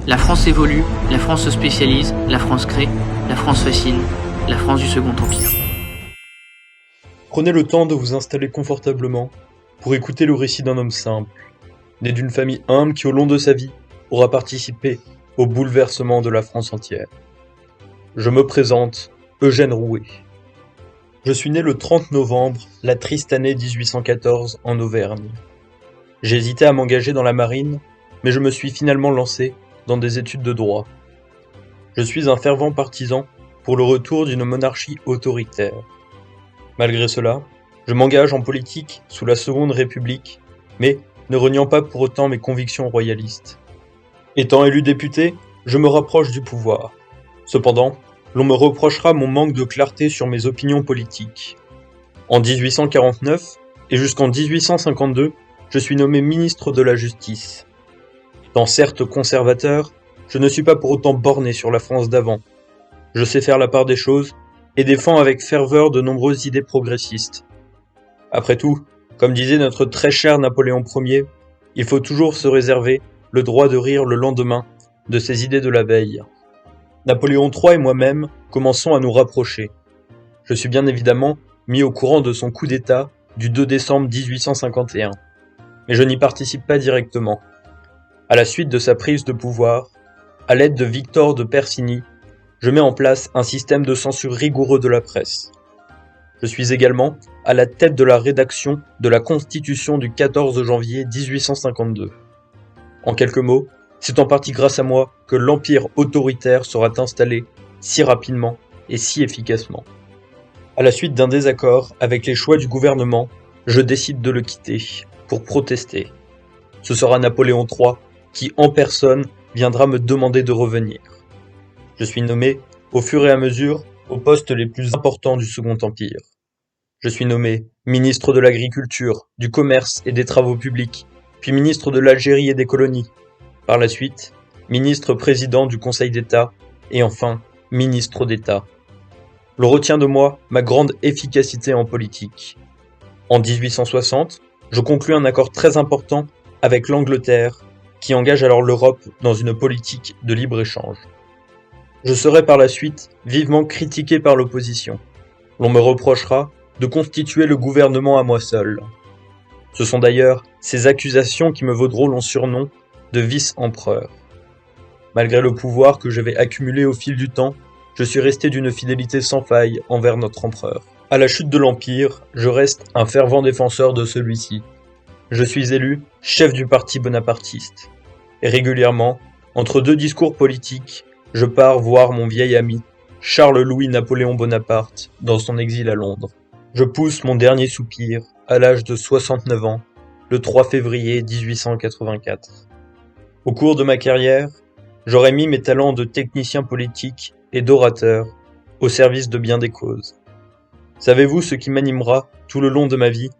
La France évolue, la France se spécialise, la France crée, la France fascine, la France du Second Empire. Prenez le temps de vous installer confortablement pour écouter le récit d'un homme simple, né d'une famille humble qui au long de sa vie aura participé au bouleversement de la France entière. Je me présente, Eugène Rouet. Je suis né le 30 novembre, la triste année 1814 en Auvergne. J'hésitais à m'engager dans la marine, mais je me suis finalement lancé dans des études de droit. Je suis un fervent partisan pour le retour d'une monarchie autoritaire. Malgré cela, je m'engage en politique sous la Seconde République, mais ne reniant pas pour autant mes convictions royalistes. Étant élu député, je me rapproche du pouvoir. Cependant, l'on me reprochera mon manque de clarté sur mes opinions politiques. En 1849 et jusqu'en 1852, je suis nommé ministre de la Justice. Étant certes conservateur, je ne suis pas pour autant borné sur la France d'avant. Je sais faire la part des choses et défends avec ferveur de nombreuses idées progressistes. Après tout, comme disait notre très cher Napoléon Ier, il faut toujours se réserver le droit de rire le lendemain de ses idées de la veille. Napoléon III et moi-même commençons à nous rapprocher. Je suis bien évidemment mis au courant de son coup d'État du 2 décembre 1851, mais je n'y participe pas directement. À la suite de sa prise de pouvoir, à l'aide de Victor de Persigny, je mets en place un système de censure rigoureux de la presse. Je suis également à la tête de la rédaction de la Constitution du 14 janvier 1852. En quelques mots, c'est en partie grâce à moi que l'empire autoritaire sera installé si rapidement et si efficacement. À la suite d'un désaccord avec les choix du gouvernement, je décide de le quitter pour protester. Ce sera Napoléon III qui, en personne, viendra me demander de revenir. Je suis nommé, au fur et à mesure, aux postes les plus importants du Second Empire. Je suis nommé ministre de l'Agriculture, du Commerce et des Travaux publics, puis ministre de l'Algérie et des colonies. Par la suite, ministre-président du Conseil d'État, et enfin, ministre d'État. L'on retient de moi ma grande efficacité en politique. En 1860, je conclus un accord très important avec l'Angleterre, qui engage alors l'Europe dans une politique de libre-échange. Je serai par la suite vivement critiqué par l'opposition. L'on me reprochera de constituer le gouvernement à moi seul. Ce sont d'ailleurs ces accusations qui me vaudront mon surnom de vice-empereur. Malgré le pouvoir que j'avais accumulé au fil du temps, je suis resté d'une fidélité sans faille envers notre empereur. À la chute de l'Empire, je reste un fervent défenseur de celui-ci. Je suis élu chef du parti bonapartiste. Et régulièrement, entre deux discours politiques, je pars voir mon vieil ami, Charles-Louis-Napoléon Bonaparte, dans son exil à Londres. Je pousse mon dernier soupir, à l'âge de 69 ans, le 3 février 1884. Au cours de ma carrière, j'aurais mis mes talents de technicien politique et d'orateur au service de bien des causes. Savez-vous ce qui m'animera tout le long de ma vie?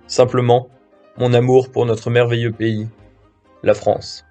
Simplement, mon amour pour notre merveilleux pays, la France.